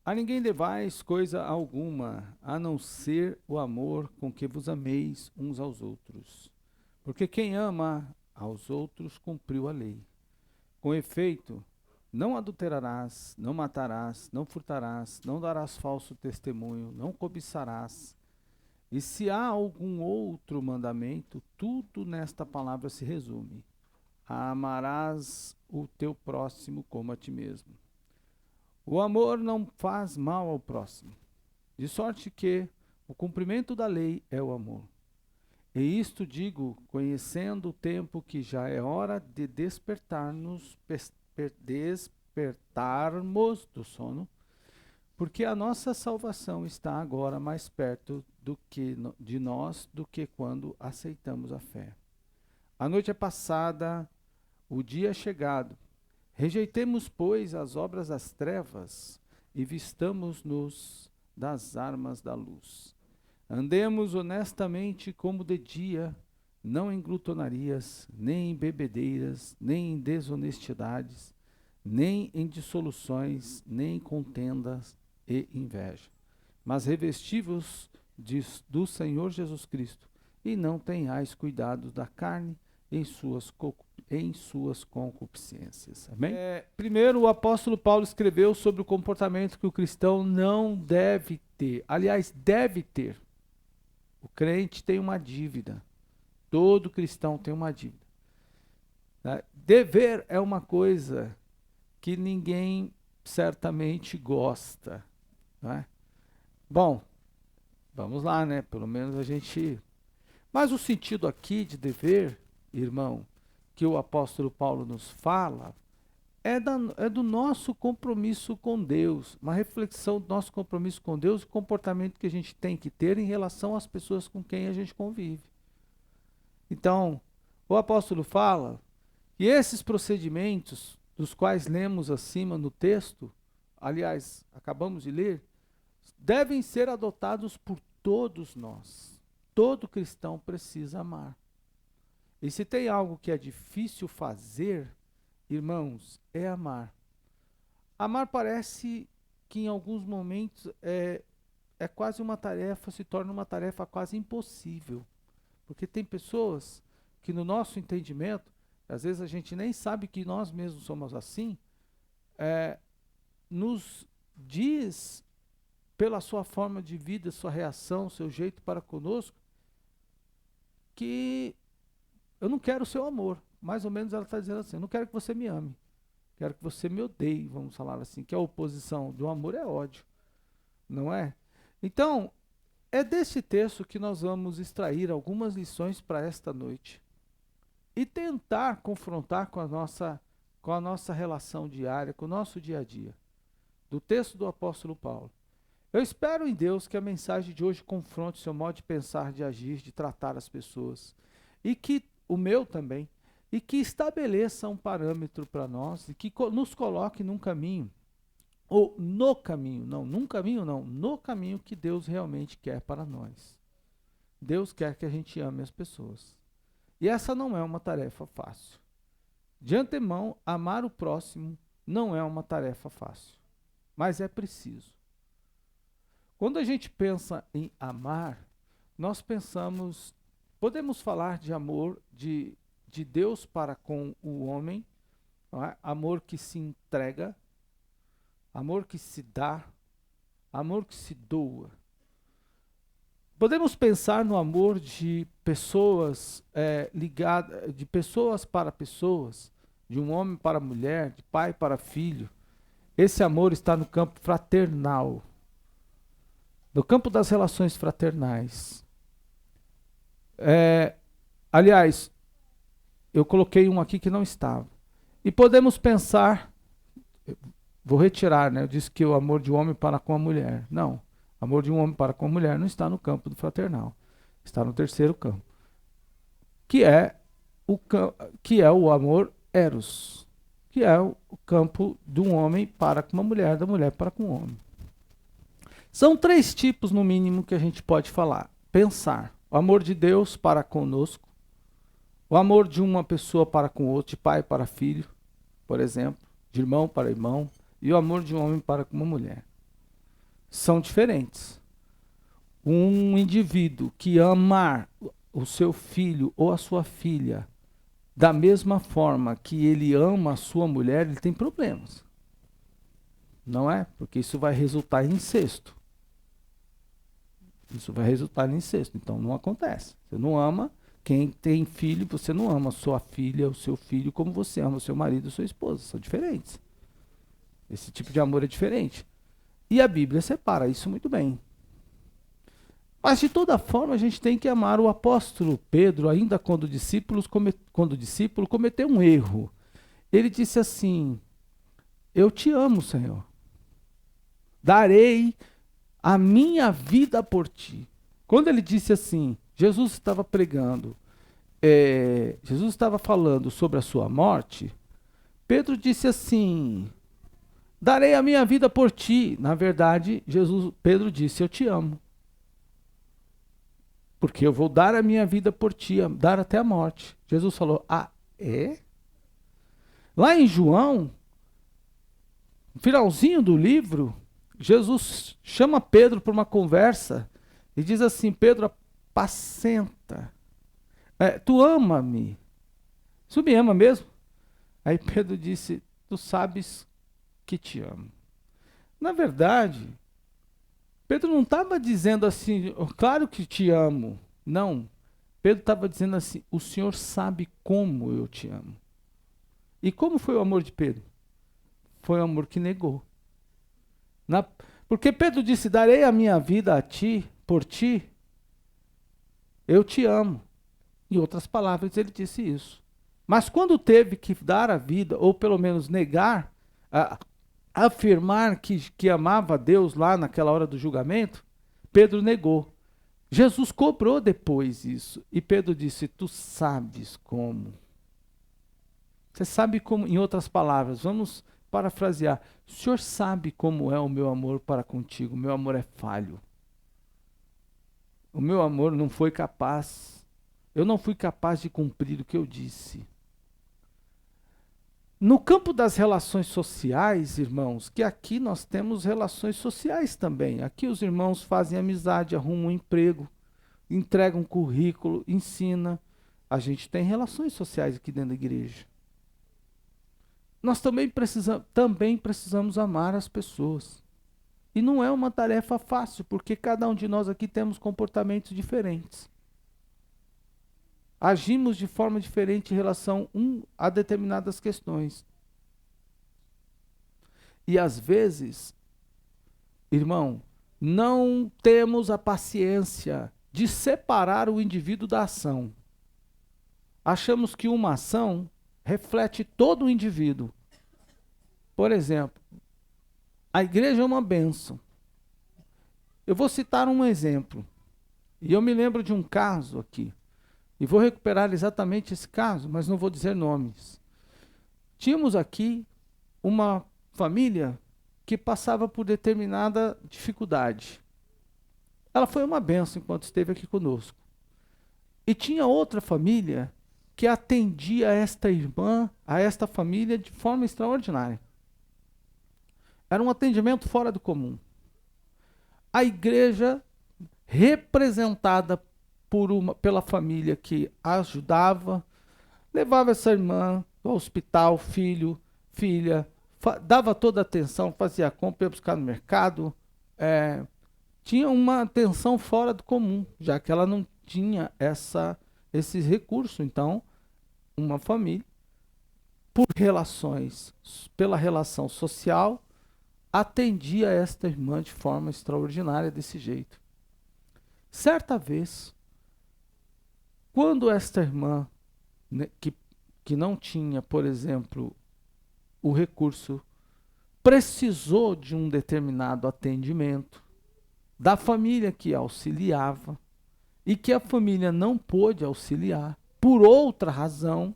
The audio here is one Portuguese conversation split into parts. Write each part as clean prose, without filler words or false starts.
A ninguém devais coisa alguma, a não ser o amor com que vos ameis uns aos outros. Porque quem ama aos outros cumpriu a lei. Com efeito, não adulterarás, não matarás, não furtarás, não darás falso testemunho, não cobiçarás. E se há algum outro mandamento, tudo nesta palavra se resume: amarás o teu próximo como a ti mesmo. O amor não faz mal ao próximo, de sorte que o cumprimento da lei é o amor. E isto digo, conhecendo o tempo que já é hora de despertarmos do sono, porque a nossa salvação está agora mais perto de nós do que quando aceitamos a fé. A noite é passada, o dia é chegado. Rejeitemos, pois, as obras das trevas e vistamos-nos das armas da luz. Andemos honestamente como de dia, não em glutonarias, nem em bebedeiras, nem em desonestidades, nem em dissoluções, nem em contendas e inveja. Mas revesti-vos do Senhor Jesus Cristo, e não tenhais cuidado da carne em suas concupiscências. Amém? Primeiro, o apóstolo Paulo escreveu sobre o comportamento que o cristão não deve ter. Aliás, deve ter. O crente tem uma dívida. Todo cristão tem uma dívida. Né? Dever é uma coisa que ninguém certamente gosta. Né? Bom, vamos lá, né? Pelo menos a gente. Mas o sentido aqui de dever, irmão, que o apóstolo Paulo nos fala, é do nosso compromisso com Deus, uma reflexão do nosso compromisso com Deus e o comportamento que a gente tem que ter em relação às pessoas com quem a gente convive. Então, o apóstolo fala que esses procedimentos, dos quais lemos acima no texto, aliás, acabamos de ler, devem ser adotados por todos nós. Todo cristão precisa amar. E se tem algo que é difícil fazer, irmãos, é amar. Amar parece que em alguns momentos é quase uma tarefa, se torna uma tarefa quase impossível. Porque tem pessoas que no nosso entendimento, às vezes a gente nem sabe que nós mesmos somos assim, nos diz pela sua forma de vida, sua reação, seu jeito para conosco, que eu não quero o seu amor. Mais ou menos ela está dizendo assim, eu não quero que você me ame. Quero que você me odeie, vamos falar assim, que a oposição do amor é ódio, não é? Então, é desse texto que nós vamos extrair algumas lições para esta noite e tentar confrontar com a nossa relação diária, com o nosso dia a dia, do texto do apóstolo Paulo. Eu espero em Deus que a mensagem de hoje confronte seu modo de pensar, de agir, de tratar as pessoas, e que o meu também, e que estabeleça um parâmetro para nós e que nos coloque num caminho, ou no caminho, não, num caminho não, no caminho que Deus realmente quer para nós. Deus quer que a gente ame as pessoas. E essa não é uma tarefa fácil. De antemão, amar o próximo não é uma tarefa fácil, mas é preciso. Quando a gente pensa em amar, nós pensamos, podemos falar de amor de Deus para com o homem, não é? Amor que se entrega, amor que se dá, amor que se doa. Podemos pensar no amor de pessoas ligadas, de pessoas para pessoas, de um homem para mulher, de pai para filho. Esse amor está no campo fraternal, no campo das relações fraternais. Aliás, eu coloquei um aqui que não estava. E podemos pensar, vou retirar, né? Eu disse que o amor de um homem para com a mulher. Não, amor de um homem para com a mulher não está no campo do fraternal. Está no terceiro campo, que é o amor eros, que é o campo de um homem para com uma mulher, da mulher para com o homem. São três tipos, no mínimo, que a gente pode falar. Pensar. O amor de Deus para conosco. O amor de uma pessoa para com outra, de pai para filho, por exemplo. De irmão para irmão. E o amor de um homem para com uma mulher. são diferentes. Um indivíduo que amar o seu filho ou a sua filha da mesma forma que ele ama a sua mulher, ele tem problemas. Não é? Porque isso vai resultar em incesto. Isso vai resultar em incesto. Então não acontece. Você não ama quem tem filho, você não ama a sua filha, o seu filho, como você ama o seu marido, a sua esposa. São diferentes. Esse tipo de amor é diferente. E a Bíblia separa isso muito bem. Mas de toda forma a gente tem que amar. O apóstolo Pedro, ainda quando o discípulo cometeu um erro, ele disse assim: eu te amo, Senhor. Darei a minha vida por ti. Quando ele disse assim, Jesus estava pregando, Jesus estava falando sobre a sua morte. Pedro disse assim: darei a minha vida por ti. Na verdade, Pedro disse: eu te amo. Porque eu vou dar a minha vida por ti, dar até a morte. Jesus falou: ah, é? Lá em João, no finalzinho do livro, Jesus chama Pedro para uma conversa e diz assim: Pedro, apacenta. Tu ama-me? Tu me ama mesmo? Aí Pedro disse: tu sabes que te amo. Na verdade, Pedro não estava dizendo assim: oh, claro que te amo. Não. Pedro estava dizendo assim: o Senhor sabe como eu te amo. E como foi o amor de Pedro? Foi o amor que negou. Porque Pedro disse: darei a minha vida a ti, por ti, eu te amo. Em outras palavras, ele disse isso. Mas quando teve que dar a vida, ou pelo menos negar, afirmar que amava a Deus lá naquela hora do julgamento, Pedro negou. Jesus cobrou depois isso. E Pedro disse: tu sabes como. Você sabe como, em outras palavras, vamos parafrasear. O Senhor sabe como é o meu amor para contigo. O meu amor é falho. O meu amor não foi capaz. Eu não fui capaz de cumprir o que eu disse. No campo das relações sociais, irmãos, que aqui nós temos relações sociais também. Aqui os irmãos fazem amizade, arrumam um emprego, entregam um currículo, ensinam. A gente tem relações sociais aqui dentro da igreja. Nós também precisamos amar as pessoas. E não é uma tarefa fácil, porque cada um de nós aqui temos comportamentos diferentes. Agimos de forma diferente em relação a determinadas questões. E às vezes, irmão, não temos a paciência de separar o indivíduo da ação. Achamos que uma ação reflete todo o indivíduo. Por exemplo, a igreja é uma bênção. Eu vou citar um exemplo. E eu me lembro de um caso aqui. E vou recuperar exatamente esse caso, mas não vou dizer nomes. Tínhamos aqui uma família que passava por determinada dificuldade. Ela foi uma bênção enquanto esteve aqui conosco. E tinha outra família que atendia esta irmã, a esta família, de forma extraordinária. Era um atendimento fora do comum. A igreja, representada pela família que a ajudava, levava essa irmã ao hospital, filho, filha, dava toda a atenção, fazia a compra, ia buscar no mercado. Tinha uma atenção fora do comum, já que ela não tinha esses recursos. Então, uma família, pela relação social, atendia esta irmã de forma extraordinária desse jeito. Certa vez, quando esta irmã, né, que não tinha, por exemplo, o recurso, precisou de um determinado atendimento da família que auxiliava e que a família não pôde auxiliar por outra razão,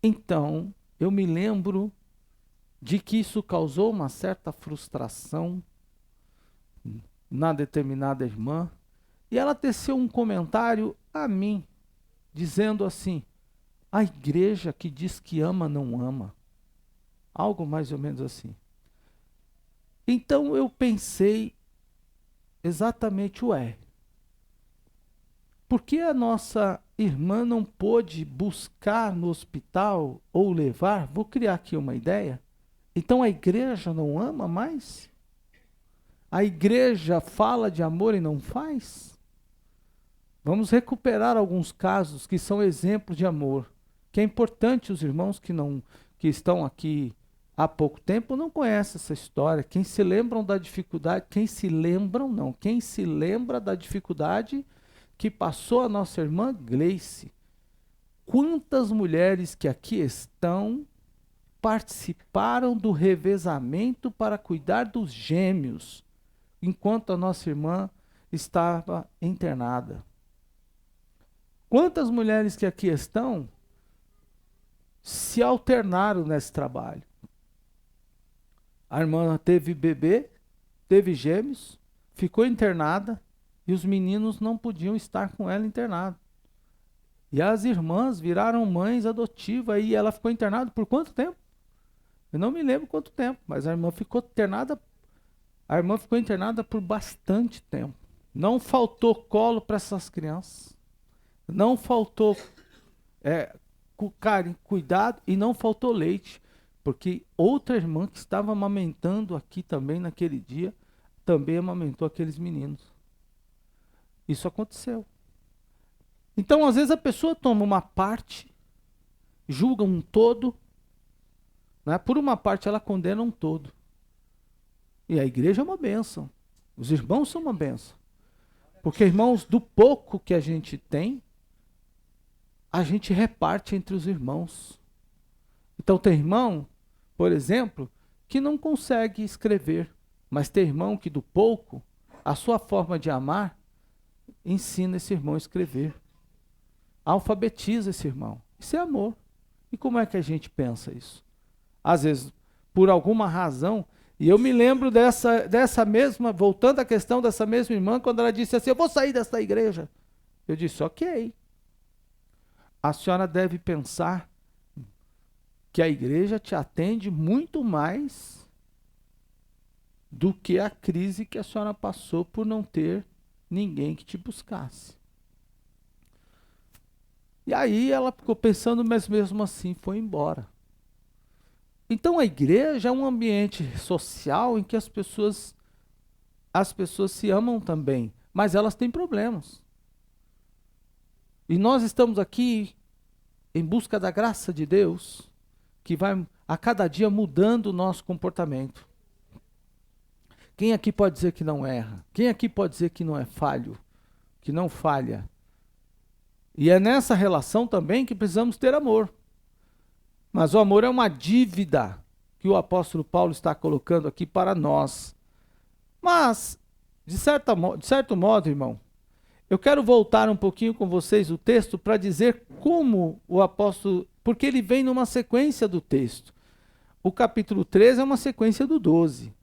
então eu me lembro de que isso causou uma certa frustração na determinada irmã, e ela teceu um comentário a mim, dizendo assim: a igreja que diz que ama, não ama. Algo mais ou menos assim. Então eu pensei exatamente, por que a nossa irmã não pôde buscar no hospital ou levar? Vou criar aqui uma ideia. Então a igreja não ama mais? A igreja fala de amor e não faz? Vamos recuperar alguns casos que são exemplos de amor, que é importante os irmãos que estão aqui há pouco tempo não conhecem essa história. Quem se lembram da dificuldade, quem se lembra da dificuldade que passou a nossa irmã Gleice. Quantas mulheres que aqui estão participaram do revezamento para cuidar dos gêmeos, enquanto a nossa irmã estava internada? Quantas mulheres que aqui estão se alternaram nesse trabalho? A irmã teve bebê, teve gêmeos, ficou internada e os meninos não podiam estar com ela internada. E as irmãs viraram mães adotivas e ela ficou internada por quanto tempo? Eu não me lembro quanto tempo, mas a irmã ficou internada por bastante tempo. Não faltou colo para essas crianças. Não faltou carinho, cuidado, e não faltou leite, porque outra irmã que estava amamentando aqui também naquele dia, também amamentou aqueles meninos. Isso aconteceu. Então, às vezes a pessoa toma uma parte, julga um todo, né? Por uma parte ela condena um todo. E a igreja é uma bênção. Os irmãos são uma bênção. Porque, irmãos, do pouco que a gente tem, a gente reparte entre os irmãos. Então tem irmão, por exemplo, que não consegue escrever, mas tem irmão que do pouco, a sua forma de amar, ensina esse irmão a escrever. Alfabetiza esse irmão. Isso é amor. E como é que a gente pensa isso? Às vezes, por alguma razão, e eu me lembro dessa mesma, voltando à questão dessa mesma irmã, quando ela disse assim, eu vou sair dessa igreja. Eu disse, ok. A senhora deve pensar que a igreja te atende muito mais do que a crise que a senhora passou por não ter ninguém que te buscasse. E aí ela ficou pensando, mas mesmo assim foi embora. Então a igreja é um ambiente social em que as pessoas se amam também, mas elas têm problemas. E nós estamos aqui em busca da graça de Deus, que vai a cada dia mudando o nosso comportamento. Quem aqui pode dizer que não erra? Quem aqui pode dizer que não é falho? Que não falha? E é nessa relação também que precisamos ter amor. Mas o amor é uma dívida que o apóstolo Paulo está colocando aqui para nós. Mas, de certo modo, irmão, eu quero voltar um pouquinho com vocês o texto para dizer como o apóstolo, porque ele vem numa sequência do texto. O capítulo 13 é uma sequência do 12.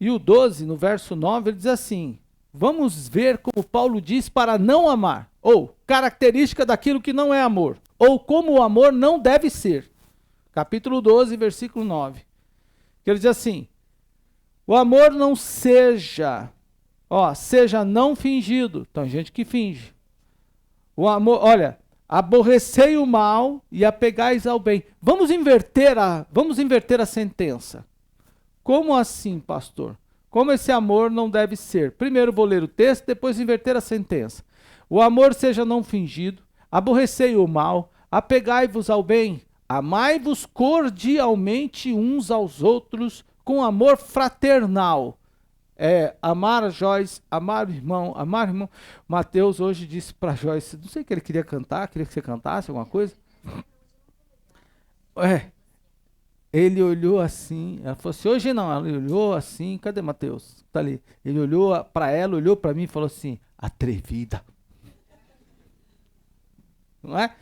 E o 12, no verso 9, ele diz assim, vamos ver como Paulo diz para não amar, ou característica daquilo que não é amor, ou como o amor não deve ser. Capítulo 12, versículo 9. Que ele diz assim, o amor não seja não fingido. Então, gente que finge. O amor, aborrecei o mal e apegais ao bem. Vamos inverter a sentença. Como assim, pastor? Como esse amor não deve ser? Primeiro vou ler o texto, depois inverter a sentença. O amor seja não fingido, aborrecei o mal, apegai-vos ao bem, amai-vos cordialmente uns aos outros com amor fraternal. Amar a Joyce, amar o irmão. Mateus hoje disse para Joyce, não sei o que ele queria cantar, queria que você cantasse alguma coisa. Ele olhou assim, ela falou assim, hoje não, ela olhou assim, cadê Mateus? Tá ali. Ele olhou para ela, olhou para mim e falou assim, atrevida. Não é?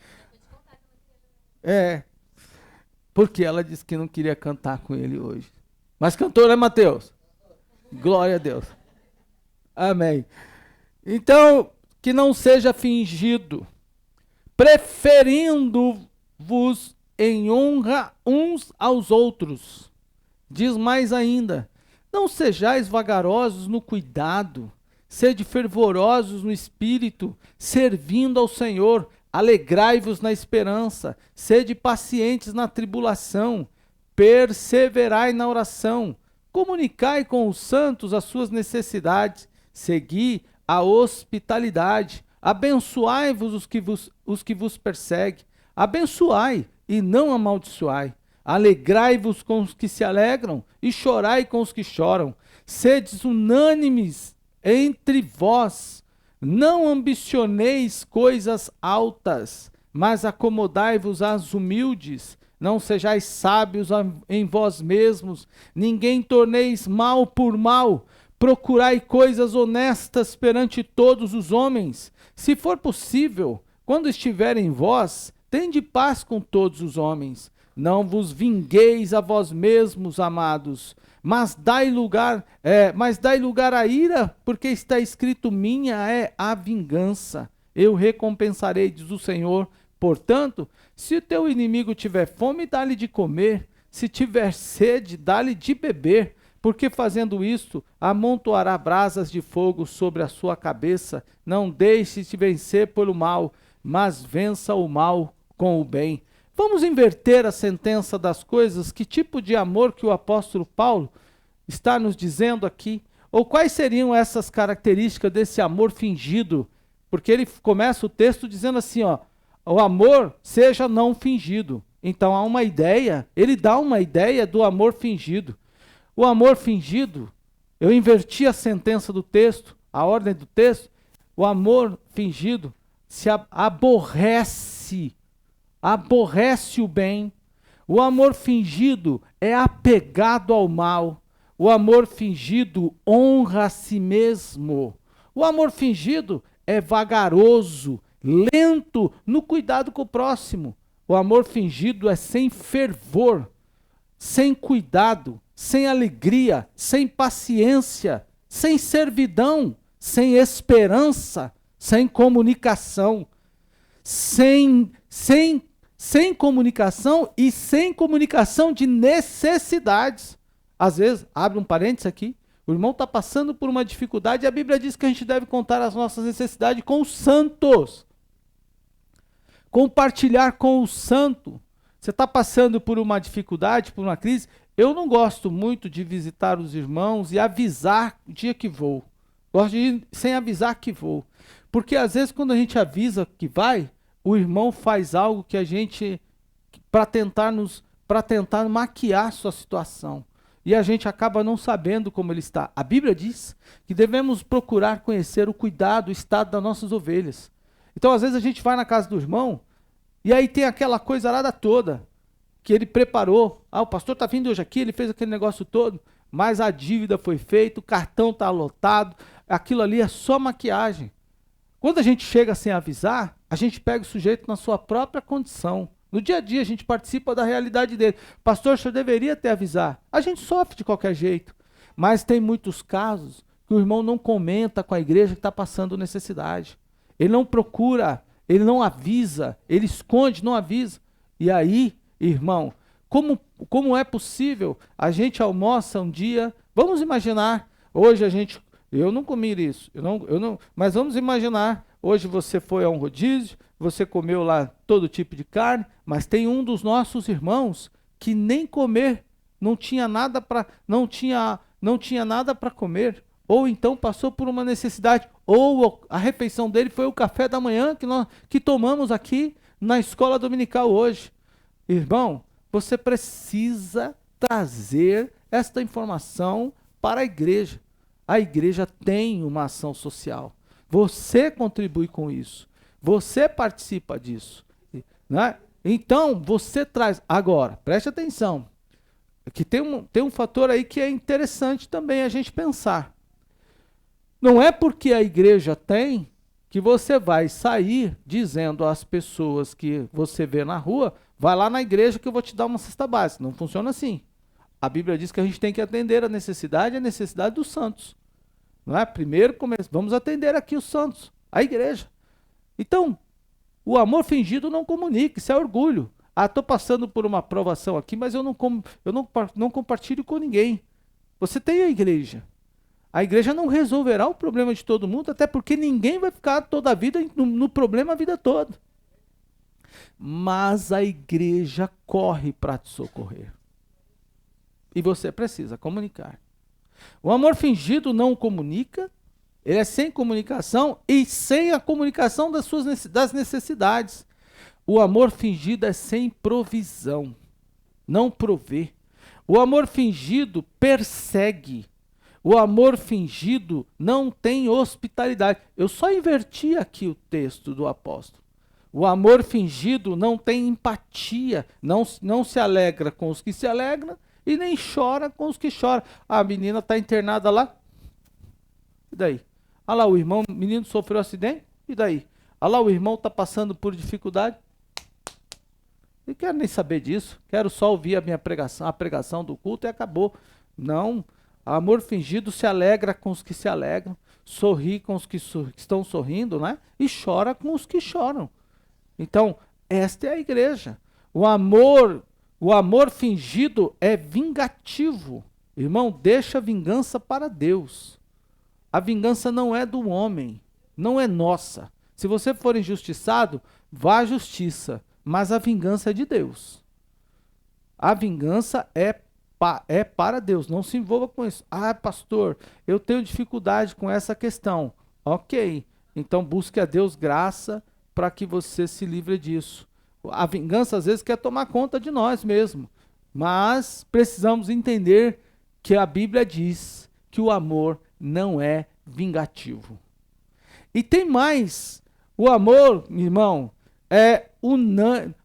Porque ela disse que não queria cantar com ele hoje. Mas cantou, né, Mateus? Glória a Deus. Amém. Então, que não seja fingido, preferindo-vos em honra uns aos outros. Diz mais ainda, Não sejais vagarosos no cuidado, sede fervorosos no espírito, servindo ao Senhor, alegrai-vos na esperança, sede pacientes na tribulação, perseverai na oração, comunicai com os santos as suas necessidades, segui a hospitalidade, abençoai-vos os que vos perseguem, abençoai e não amaldiçoai, alegrai-vos com os que se alegram e chorai com os que choram, sedes unânimes entre vós, não ambicioneis coisas altas, mas acomodai-vos às humildes, não sejais sábios em vós mesmos, ninguém torneis mal por mal, procurai coisas honestas perante todos os homens. Se for possível, quando estiver em vós, tende paz com todos os homens. Não vos vingueis a vós mesmos, amados, mas dai lugar à ira, porque está escrito: minha é a vingança, eu recompensarei, diz o Senhor. Portanto, se o teu inimigo tiver fome, dá-lhe de comer, se tiver sede, dá-lhe de beber, porque fazendo isto, amontoará brasas de fogo sobre a sua cabeça. Não deixe-se vencer pelo mal, mas vença o mal com o bem. Vamos inverter a sentença das coisas? Que tipo de amor que o apóstolo Paulo está nos dizendo aqui? Ou quais seriam essas características desse amor fingido? Porque ele começa o texto dizendo assim, ó, o amor seja não fingido. Então há uma ideia, ele dá uma ideia do amor fingido. O amor fingido, eu inverti a sentença do texto, a ordem do texto. O amor fingido se aborrece o bem. O amor fingido é apegado ao mal. O amor fingido honra a si mesmo. O amor fingido é vagaroso, lento no cuidado com o próximo. O amor fingido é sem fervor, sem cuidado, sem alegria, sem paciência, sem servidão, sem esperança, sem comunicação, sem comunicação e sem comunicação de necessidades. Às vezes, abre um parênteses aqui, o irmão está passando por uma dificuldade e a Bíblia diz que a gente deve contar as nossas necessidades com os santos. Compartilhar com o santo. Você está passando por uma dificuldade, por uma crise. Eu não gosto muito de visitar os irmãos e avisar o dia que vou. Gosto de ir sem avisar que vou. Porque às vezes quando a gente avisa que vai, o irmão faz algo que a gente, para tentar maquiar a sua situação. E a gente acaba não sabendo como ele está. A Bíblia diz que devemos procurar conhecer o cuidado, o estado das nossas ovelhas. Então, às vezes, a gente vai na casa do irmão e aí tem aquela coisa arada toda que ele preparou. Ah, o pastor está vindo hoje aqui, ele fez aquele negócio todo, mas a dívida foi feita, o cartão está lotado, aquilo ali é só maquiagem. Quando a gente chega sem avisar, a gente pega o sujeito na sua própria condição. No dia a dia, a gente participa da realidade dele. Pastor, o senhor deveria ter avisar. A gente sofre de qualquer jeito. Mas tem muitos casos que o irmão não comenta com a igreja que está passando necessidade. Ele não procura, ele não avisa, ele esconde, não avisa. E aí, irmão, como é possível? A gente almoça um dia, vamos imaginar, hoje eu não comi isso, mas vamos imaginar, hoje você foi a um rodízio, você comeu lá todo tipo de carne, mas tem um dos nossos irmãos que nem comer, não tinha nada para comer, ou então passou por uma necessidade, ou a refeição dele foi o café da manhã que tomamos aqui na escola dominical hoje. Irmão, você precisa trazer esta informação para a igreja. A igreja tem uma ação social. Você contribui com isso. Você participa disso. Né? Então, você traz... Agora, preste atenção. Que tem um fator aí que é interessante também a gente pensar. Não é porque a igreja tem que você vai sair dizendo às pessoas que você vê na rua, vai lá na igreja que eu vou te dar uma cesta básica. Não funciona assim. A Bíblia diz que a gente tem que atender a necessidade dos santos. Não é? Primeiro, vamos atender aqui os santos, a igreja. Então, o amor fingido não comunica, isso é orgulho. Ah, estou passando por uma provação aqui, mas eu não compartilho com ninguém. Você tem a igreja. A igreja não resolverá o problema de todo mundo, até porque ninguém vai ficar toda a vida no problema a vida toda. Mas a igreja corre para te socorrer. E você precisa comunicar. O amor fingido não comunica, ele é sem comunicação e sem a comunicação das necessidades. O amor fingido é sem provisão, não provê. O amor fingido persegue. O amor fingido não tem hospitalidade. Eu só inverti aqui o texto do apóstolo. O amor fingido não tem empatia, não se alegra com os que se alegram e nem chora com os que choram. A menina está internada lá, e daí? Ah lá, o menino sofreu um acidente, e daí? Ah lá, o irmão está passando por dificuldade. Eu quero nem saber disso, quero só ouvir a pregação do culto e acabou. Não, amor fingido se alegra com os que se alegram, sorri com os que estão sorrindo, né? E chora com os que choram. Então, esta é a igreja. O amor fingido é vingativo. Irmão, deixa a vingança para Deus. A vingança não é do homem, não é nossa. Se você for injustiçado, vá à justiça, mas a vingança é de Deus. A vingança é para Deus, não se envolva com isso. Ah, pastor, eu tenho dificuldade com essa questão. Ok, então busque a Deus graça para que você se livre disso. A vingança às vezes quer tomar conta de nós mesmos, mas precisamos entender que a Bíblia diz que o amor não é vingativo. E tem mais, o amor, irmão,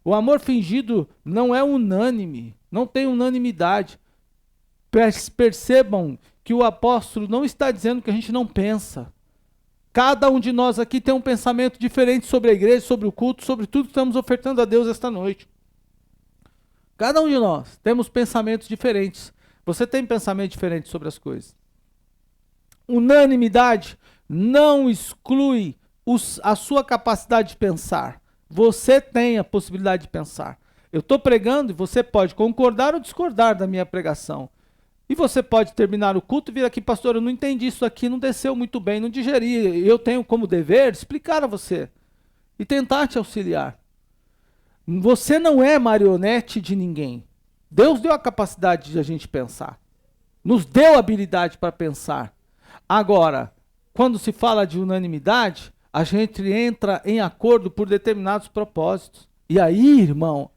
o amor fingido não é unânime, não tem unanimidade. Percebam que o apóstolo não está dizendo que a gente não pensa. Cada um de nós aqui tem um pensamento diferente sobre a igreja, sobre o culto, sobre tudo que estamos ofertando a Deus esta noite. Cada um de nós temos pensamentos diferentes. Você tem pensamento diferente sobre as coisas. Unanimidade não exclui a sua capacidade de pensar. Você tem a possibilidade de pensar. Eu estou pregando e você pode concordar ou discordar da minha pregação. E você pode terminar o culto e vir aqui, pastor, eu não entendi isso aqui, não desceu muito bem, não digeri. Eu tenho como dever explicar a você e tentar te auxiliar. Você não é marionete de ninguém. Deus deu a capacidade de a gente pensar. Nos deu a habilidade para pensar. Agora, quando se fala de unanimidade, a gente entra em acordo por determinados propósitos. E aí, irmão,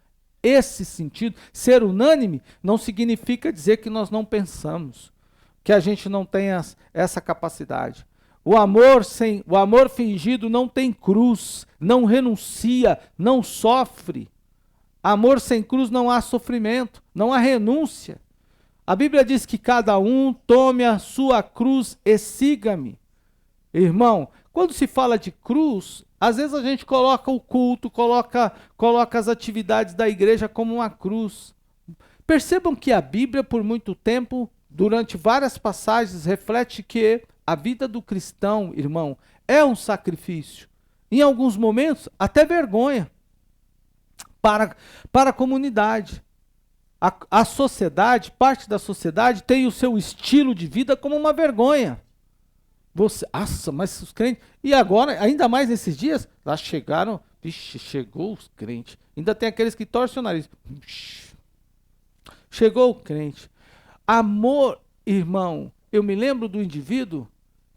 esse sentido, ser unânime, não significa dizer que nós não pensamos, que a gente não tem essa capacidade. O amor fingido não tem cruz, não renuncia, não sofre. Amor sem cruz não há sofrimento, não há renúncia. A Bíblia diz que cada um tome a sua cruz e siga-me. Irmão, quando se fala de cruz, às vezes a gente coloca o culto, coloca as atividades da igreja como uma cruz. Percebam que a Bíblia, por muito tempo, durante várias passagens, reflete que a vida do cristão, irmão, é um sacrifício. Em alguns momentos, até vergonha para a comunidade. A sociedade, parte da sociedade, tem o seu estilo de vida como uma vergonha. Nossa, mas os crentes... E agora, ainda mais nesses dias, lá chegaram... Vixe, chegou os crentes. Ainda tem aqueles que torcem o nariz. Chegou o crente. Amor, irmão, eu me lembro do indivíduo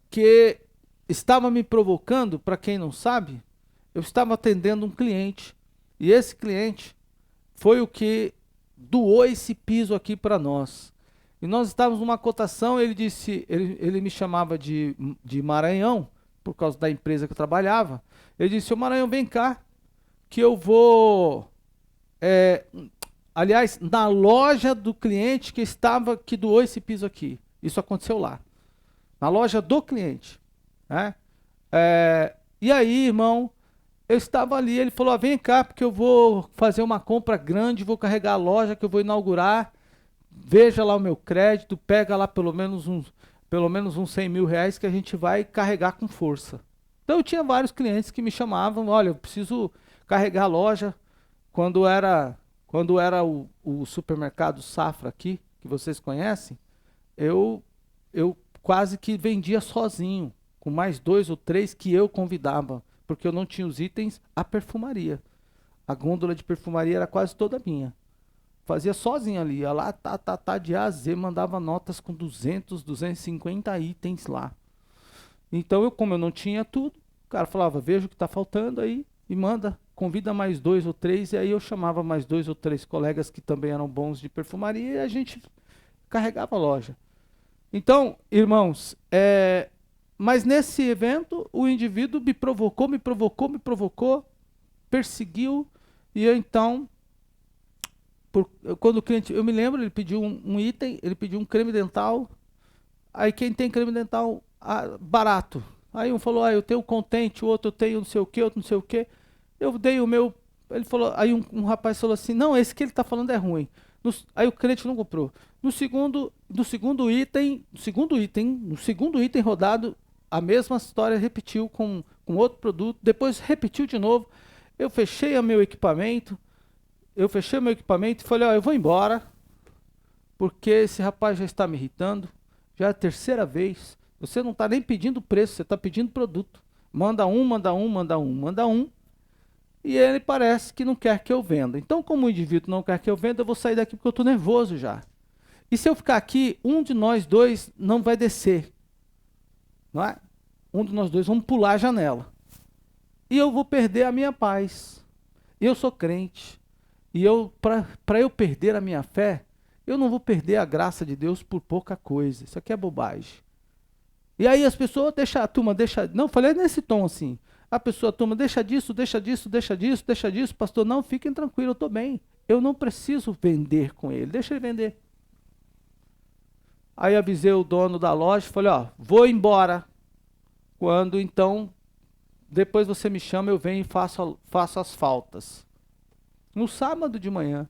que estava me provocando, para quem não sabe, eu estava atendendo um cliente. E esse cliente foi o que doou esse piso aqui para nós. E nós estávamos numa cotação, ele disse, ele me chamava de Maranhão, por causa da empresa que eu trabalhava. Ele disse, ô Maranhão, vem cá, que eu vou... aliás, na loja do cliente que doou esse piso aqui. Isso aconteceu lá. Na loja do cliente. Né? E aí, irmão, eu estava ali, ele falou, vem cá, porque eu vou fazer uma compra grande, vou carregar a loja que eu vou inaugurar. Veja lá o meu crédito, pega lá pelo menos uns 100 mil reais que a gente vai carregar com força. Então eu tinha vários clientes que me chamavam, olha, eu preciso carregar a loja. Quando era o supermercado Safra aqui, que vocês conhecem, eu quase que vendia sozinho, com mais 2 ou 3 que eu convidava, porque eu não tinha os itens, a perfumaria. A gôndola de perfumaria era quase toda minha. Fazia sozinho ali, ia lá, de A a Z, mandava notas com 200, 250 itens lá. Então, como eu não tinha tudo, o cara falava, veja o que está faltando aí e manda, convida mais 2 ou 3, e aí eu chamava mais 2 ou 3 colegas que também eram bons de perfumaria e a gente carregava a loja. Então, irmãos, mas nesse evento o indivíduo me provocou, perseguiu, e eu então, quando o cliente, eu me lembro, ele pediu um item, ele pediu um creme dental, aí quem tem creme dental barato, aí um falou, eu tenho o Contente, o outro eu tenho não sei o que, outro não sei o que, eu dei o meu, ele falou, aí um rapaz falou assim, não, esse que ele está falando é ruim. Aí o cliente não comprou. No segundo item rodado, a mesma história repetiu com outro produto, depois repetiu de novo. Eu fechei o meu equipamento, e falei, eu vou embora, porque esse rapaz já está me irritando, já é a terceira vez. Você não está nem pedindo preço, você está pedindo produto. Manda um, manda um, manda um, manda um. E ele parece que não quer que eu venda. Então, como o indivíduo não quer que eu venda, eu vou sair daqui porque eu estou nervoso já. E se eu ficar aqui, um de nós dois não vai descer. Não é? Um de nós dois vamos pular a janela. E eu vou perder a minha paz. Eu sou crente. E para eu perder a minha fé, eu não vou perder a graça de Deus por pouca coisa. Isso aqui é bobagem. E aí as pessoas, não, falei nesse tom assim. A pessoa, deixa disso, pastor, não, fiquem tranquilos, eu estou bem. Eu não preciso vender com ele, deixa ele vender. Aí avisei o dono da loja, falei, vou embora. Quando então, depois você me chama, eu venho e faço as faltas. No sábado de manhã,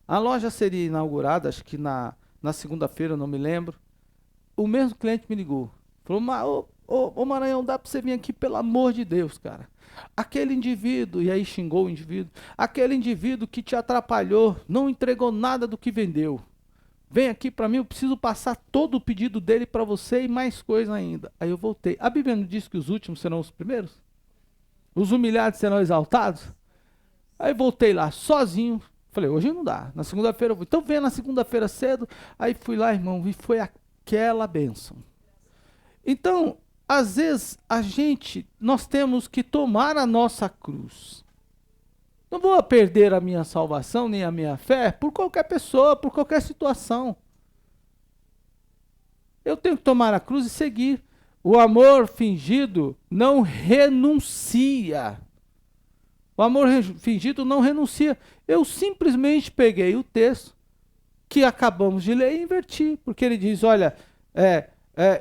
a loja seria inaugurada, acho que na segunda-feira, eu não me lembro. O mesmo cliente me ligou, falou, ô Maranhão, dá para você vir aqui, pelo amor de Deus, cara. Aquele indivíduo, e aí xingou o indivíduo, aquele indivíduo que te atrapalhou, não entregou nada do que vendeu. Vem aqui para mim, eu preciso passar todo o pedido dele para você e mais coisa ainda. Aí eu voltei. A Bíblia não diz que os últimos serão os primeiros? Os humilhados serão exaltados? Aí voltei lá, sozinho. Falei, hoje não dá. Na segunda-feira eu vou. Então venha na segunda-feira cedo. Aí fui lá, irmão, e foi aquela bênção. Então, às vezes, nós temos que tomar a nossa cruz. Não vou perder a minha salvação, nem a minha fé, por qualquer pessoa, por qualquer situação. Eu tenho que tomar a cruz e seguir. O amor fingido não renuncia. O amor fingido não renuncia. Eu simplesmente peguei o texto que acabamos de ler e inverti, porque ele diz, olha,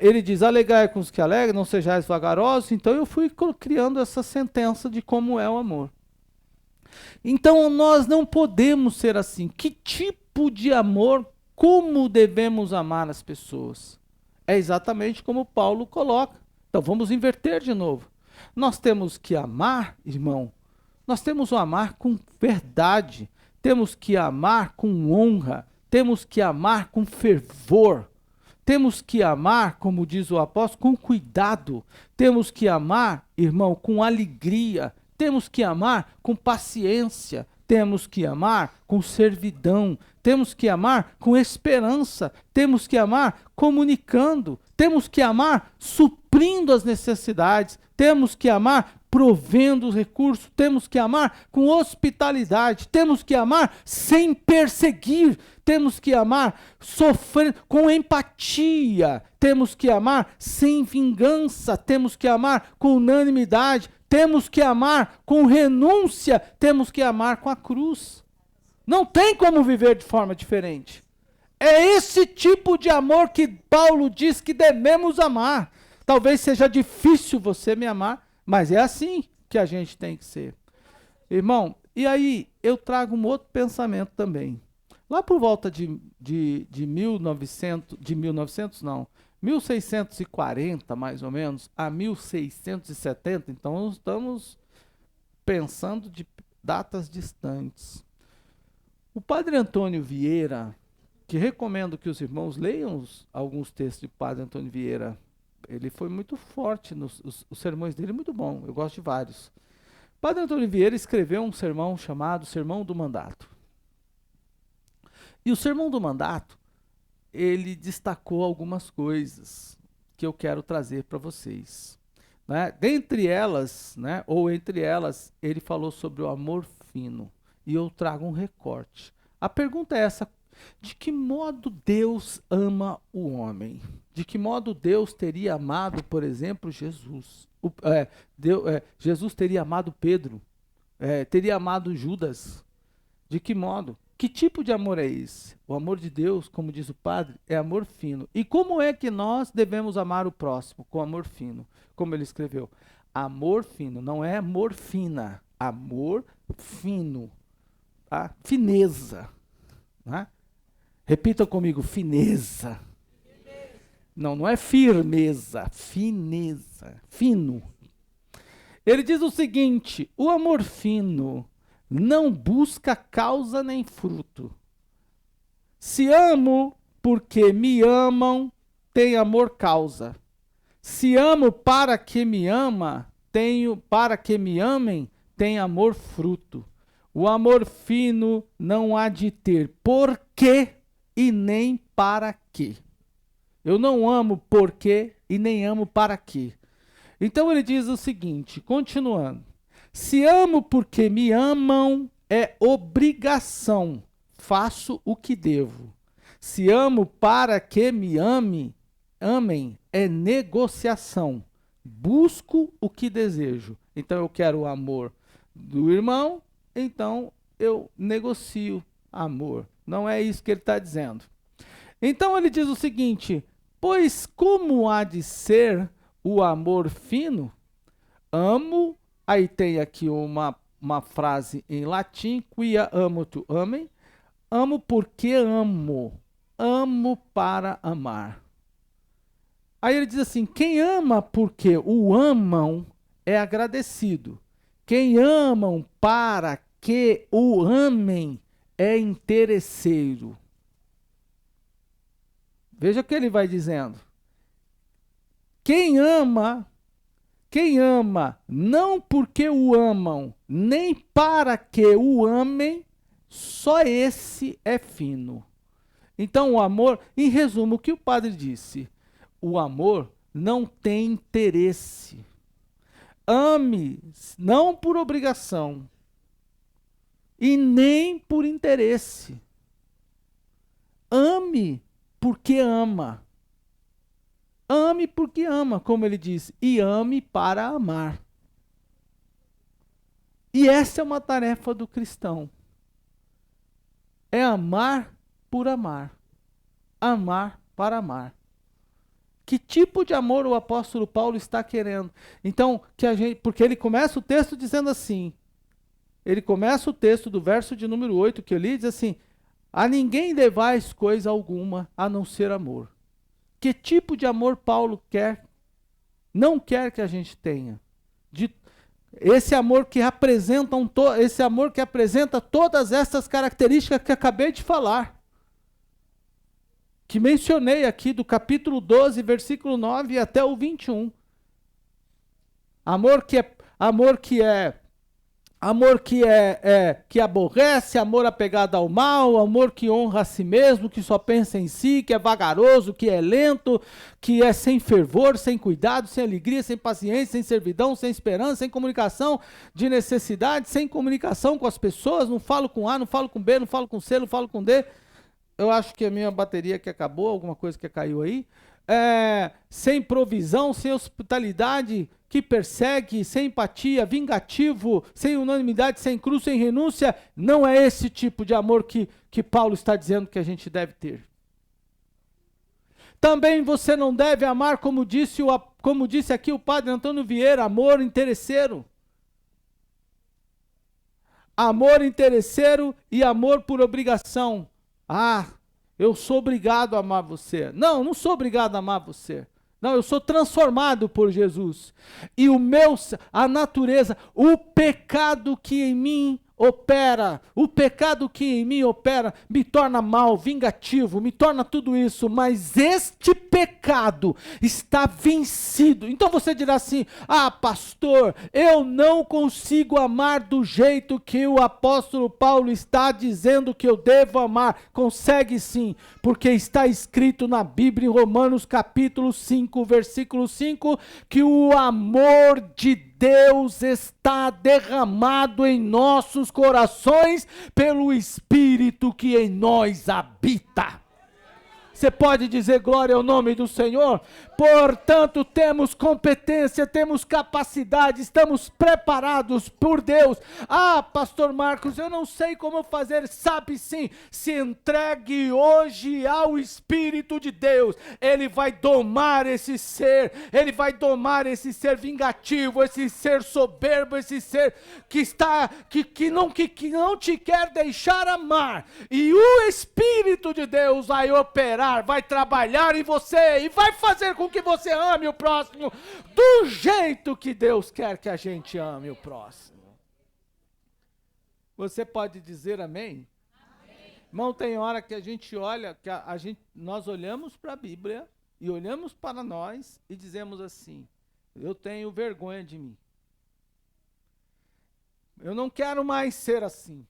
ele diz, alegrai com os que alegram, não sejais vagarosos. Então eu fui criando essa sentença de como é o amor. Então nós não podemos ser assim. Que tipo de amor, como devemos amar as pessoas? É exatamente como Paulo coloca. Então vamos inverter de novo. Nós temos que amar, irmão, nós temos que amar com verdade, temos que amar com honra, temos que amar com fervor, temos que amar, como diz o apóstolo, com cuidado, temos que amar, irmão, com alegria, temos que amar com paciência, temos que amar com servidão, temos que amar com esperança, temos que amar comunicando, temos que amar suprindo as necessidades, temos que amar provendo os recursos, temos que amar com hospitalidade, temos que amar sem perseguir, temos que amar sofrendo com empatia, temos que amar sem vingança, temos que amar com unanimidade, temos que amar com renúncia, temos que amar com a cruz. Não tem como viver de forma diferente. É esse tipo de amor que Paulo diz que devemos amar. Talvez seja difícil você me amar, mas é assim que a gente tem que ser. Irmão, e aí eu trago um outro pensamento também. Lá por volta de 1640 mais ou menos, a 1670, então estamos pensando de datas distantes. O padre Antônio Vieira, que recomendo que os irmãos leiam alguns textos de Padre Antônio Vieira. Ele foi muito forte, os sermões dele muito bom, eu gosto de vários. Padre Antônio Vieira escreveu um sermão chamado Sermão do Mandato. E o Sermão do Mandato, ele destacou algumas coisas que eu quero trazer para vocês. Né? Dentre elas, né, ou entre elas, ele falou sobre o amor fino. E eu trago um recorte. A pergunta é essa: de que modo Deus ama o homem? De que modo Deus teria amado, por exemplo, Jesus? Jesus teria amado Pedro? Teria amado Judas? De que modo? Que tipo de amor é esse? O amor de Deus, como diz o padre, é amor fino. E como é que nós devemos amar o próximo? Com amor fino. Como ele escreveu. Amor fino, não é morfina. Amor fino. Tá? Fineza. Né? Repita comigo, fineza. Não é firmeza, fineza, fino. Ele diz o seguinte: o amor fino não busca causa nem fruto. Se amo porque me amam, tem amor causa. Se amo para que me amem, tem amor fruto. O amor fino não há de ter porquê e nem para quê. Eu não amo porquê e nem amo para quê. Então ele diz o seguinte, continuando. Se amo porque me amam, é obrigação. Faço o que devo. Se amo para que me amem, é negociação. Busco o que desejo. Então eu quero o amor do irmão, então eu negocio amor. Não é isso que ele está dizendo. Então ele diz o seguinte: pois como há de ser o amor fino? Amo, aí tem aqui uma frase em latim, quia amo tu amem, amo porque amo, amo para amar. Aí ele diz assim, quem ama porque o amam é agradecido. Quem amam para que o amem é interesseiro. Veja o que ele vai dizendo. Quem ama não porque o amam, nem para que o amem, só esse é fino. Então o amor, em resumo, o que o padre disse? O amor não tem interesse. Ame, não por obrigação, e nem por interesse. Ame porque ama. Ame porque ama, como ele diz, e ame para amar. E essa é uma tarefa do cristão. É amar por amar. Amar para amar. Que tipo de amor o apóstolo Paulo está querendo? Então, porque ele começa o texto dizendo assim, ele começa o texto do verso de número 8 que eu li, diz assim, a ninguém devais coisa alguma a não ser amor. Que tipo de amor Paulo não quer que a gente tenha? Esse amor que apresenta todas essas características que acabei de falar. Que mencionei aqui do capítulo 12, versículo 9 até o 21. Amor que aborrece, amor apegado ao mal, amor que honra a si mesmo, que só pensa em si, que é vagaroso, que é lento, que é sem fervor, sem cuidado, sem alegria, sem paciência, sem servidão, sem esperança, sem comunicação de necessidade, sem comunicação com as pessoas, não falo com A, não falo com B, não falo com C, não falo com D. Eu acho que a minha bateria que acabou, alguma coisa que caiu aí. Sem provisão, sem hospitalidade, que persegue, sem empatia, vingativo, sem unanimidade, sem cruz, sem renúncia. Não é esse tipo de amor que Paulo está dizendo que a gente deve ter. Também você não deve amar, como disse aqui o padre Antônio Vieira, amor interesseiro. Amor interesseiro e amor por obrigação. Ah, eu sou obrigado a amar você. Não sou obrigado a amar você. Não, eu sou transformado por Jesus. E a natureza, o pecado que em mim opera, o pecado que em mim opera, me torna mal, vingativo, me torna tudo isso, mas este pecado está vencido. Então você dirá assim: ah, pastor, eu não consigo amar do jeito que o apóstolo Paulo está dizendo que eu devo amar. Consegue sim, porque está escrito na Bíblia, em Romanos capítulo 5, versículo 5, que o amor de Deus está derramado em nossos corações pelo Espírito que em nós habita. Você pode dizer glória ao nome do Senhor? Portanto, temos competência, temos capacidade, estamos preparados por Deus. Ah, pastor Marcos, eu não sei como fazer. Sabe sim, se entregue hoje ao Espírito de Deus. Ele vai domar esse ser, ele vai domar esse ser vingativo, esse ser soberbo, esse ser que não te quer deixar amar. E o Espírito de Deus vai operar, vai trabalhar em você e vai fazer com que você ame o próximo do jeito que Deus quer que a gente ame o próximo. Você pode dizer amém? Amém. Irmão, tem hora que a gente olha, nós olhamos para a Bíblia e olhamos para nós e dizemos assim: eu tenho vergonha de mim. Eu não quero mais ser assim.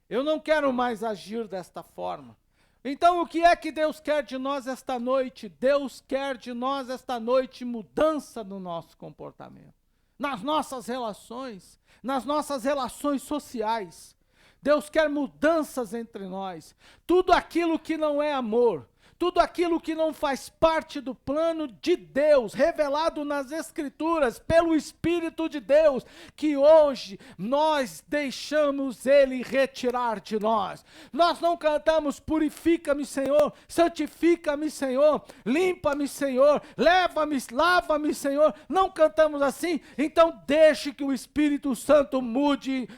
Eu não quero mais agir desta forma. Então, o que é que Deus quer de nós esta noite? Deus quer de nós esta noite mudança no nosso comportamento, nas nossas relações sociais. Deus quer mudanças entre nós. Tudo aquilo que não é amor, tudo aquilo que não faz parte do plano de Deus, revelado nas Escrituras, pelo Espírito de Deus, que hoje nós deixamos Ele retirar de nós. Nós não cantamos: purifica-me, Senhor, santifica-me, Senhor, limpa-me, Senhor, lava-me, Senhor. Não cantamos assim. Então deixe que o Espírito Santo mude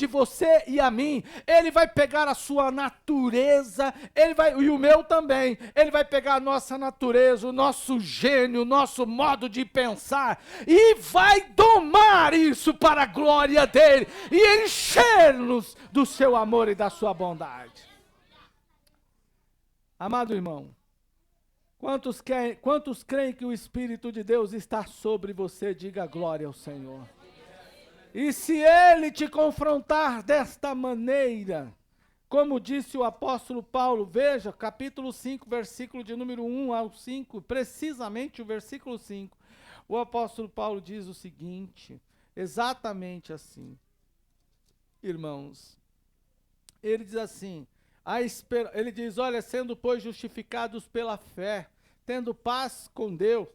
você e a mim. Ele vai pegar a sua natureza, e o meu também. Ele vai pegar a nossa natureza, o nosso gênio, o nosso modo de pensar e vai domar isso para a glória dele e encher-nos do seu amor e da sua bondade. Amado irmão, quantos creem que o Espírito de Deus está sobre você? Diga glória ao Senhor. E se ele te confrontar desta maneira, como disse o apóstolo Paulo, veja, capítulo 5, versículo de número 1 ao 5, precisamente o versículo 5, o apóstolo Paulo diz o seguinte, exatamente assim, irmãos, ele diz assim, ele diz: olha, sendo pois justificados pela fé, tendo paz com Deus,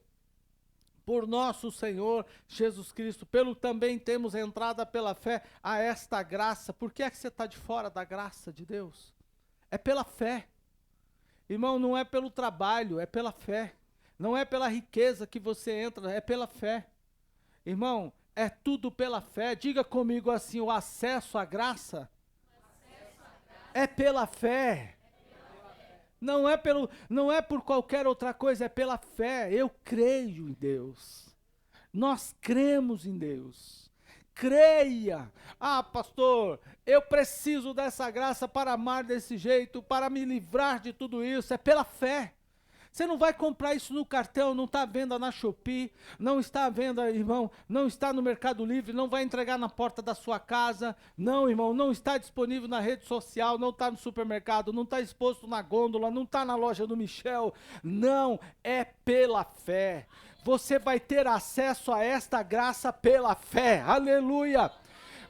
por nosso Senhor Jesus Cristo, pelo também temos entrada pela fé a esta graça. Por que é que você está de fora da graça de Deus? É pela fé. Irmão, não é pelo trabalho, é pela fé. Não é pela riqueza que você entra, é pela fé. Irmão, é tudo pela fé. Diga comigo assim: o acesso à graça é pela fé. Não é por qualquer outra coisa, é pela fé. Eu creio em Deus. Nós cremos em Deus. Creia. Ah, pastor, eu preciso dessa graça para amar desse jeito, para me livrar de tudo isso. É pela fé. Você não vai comprar isso no cartão, não está à venda na Shopee, não está à venda, irmão, não está no Mercado Livre, não vai entregar na porta da sua casa, não, irmão, não está disponível na rede social, não está no supermercado, não está exposto na gôndola, não está na loja do Michel, não, é pela fé. Você vai ter acesso a esta graça pela fé, aleluia.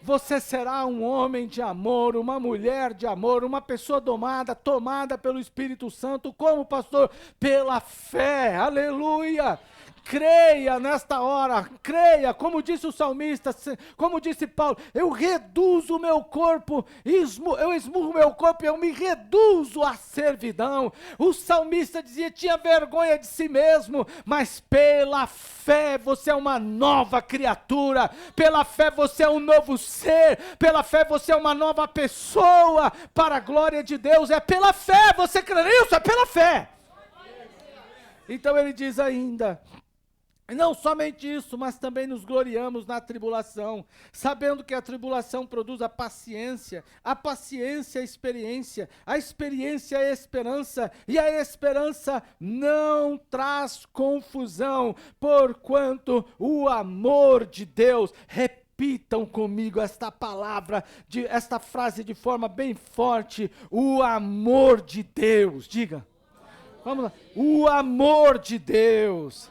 Você será um homem de amor, uma mulher de amor, uma pessoa tomada pelo Espírito Santo, como pastor? Pela fé, aleluia. Creia nesta hora, creia, como disse o salmista, como disse Paulo, eu reduzo o meu corpo, eu esmurro o meu corpo, eu me reduzo à servidão. O salmista dizia, tinha vergonha de si mesmo, mas pela fé você é uma nova criatura, pela fé você é um novo ser, pela fé você é uma nova pessoa, para a glória de Deus, é pela fé, você crê nisso? É pela fé. Então ele diz ainda, E não somente isso, mas também nos gloriamos na tribulação, sabendo que a tribulação produz a paciência a experiência, a experiência a esperança, e a esperança não traz confusão, porquanto o amor de Deus, repitam comigo esta palavra, esta frase de forma bem forte, o amor de Deus, diga, vamos lá, o amor de Deus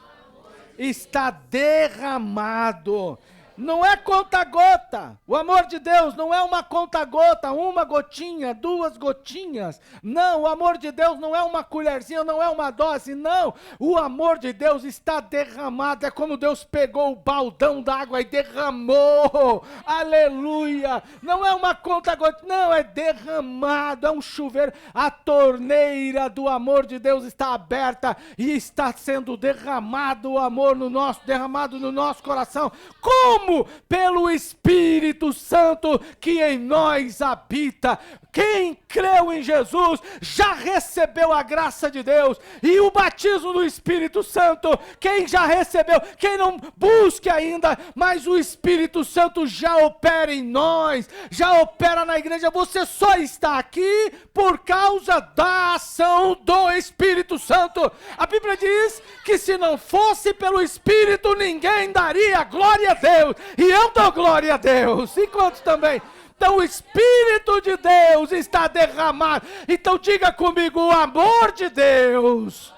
está derramado, não é conta-gota, o amor de Deus não é uma conta-gota, uma gotinha, duas gotinhas, não, o amor de Deus não é uma colherzinha, não é uma dose, não, o amor de Deus está derramado, é como Deus pegou o baldão d'água e derramou, aleluia, não é uma conta-gota, não, é derramado, é um chuveiro, a torneira do amor de Deus está aberta e está sendo derramado o amor derramado no nosso coração, como? Pelo Espírito Santo que em nós habita. Quem creu em Jesus já recebeu a graça de Deus e o batismo do Espírito Santo. Quem já recebeu, quem não busque ainda, mas o Espírito Santo já opera em nós, já opera na igreja. Você só está aqui por causa da ação do Espírito Santo. A Bíblia diz que se não fosse pelo Espírito, ninguém daria glória a Deus. E eu dou glória a Deus. E quantos também? Então o Espírito de Deus está derramado. Então diga comigo, o amor de Deus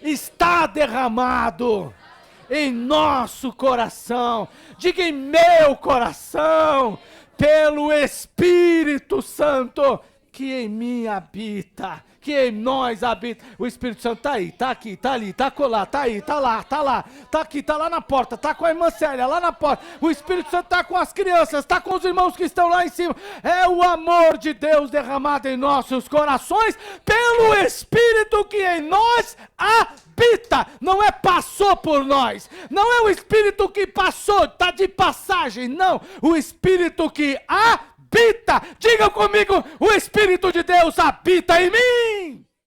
está derramado em nosso coração. Diga em meu coração, pelo Espírito Santo que em mim habita, que em nós habita. O Espírito Santo está aí, está aqui, está ali, está colar, está aí, está lá, está aqui, está lá na porta, está com a irmã Célia, lá na porta. O Espírito Santo está com as crianças, está com os irmãos que estão lá em cima. É o amor de Deus derramado em nossos corações, pelo Espírito que em nós habita. Não é passou por nós, não é o Espírito que passou, está de passagem, não. O Espírito que habita, diga comigo, o Espírito de Deus habita em mim.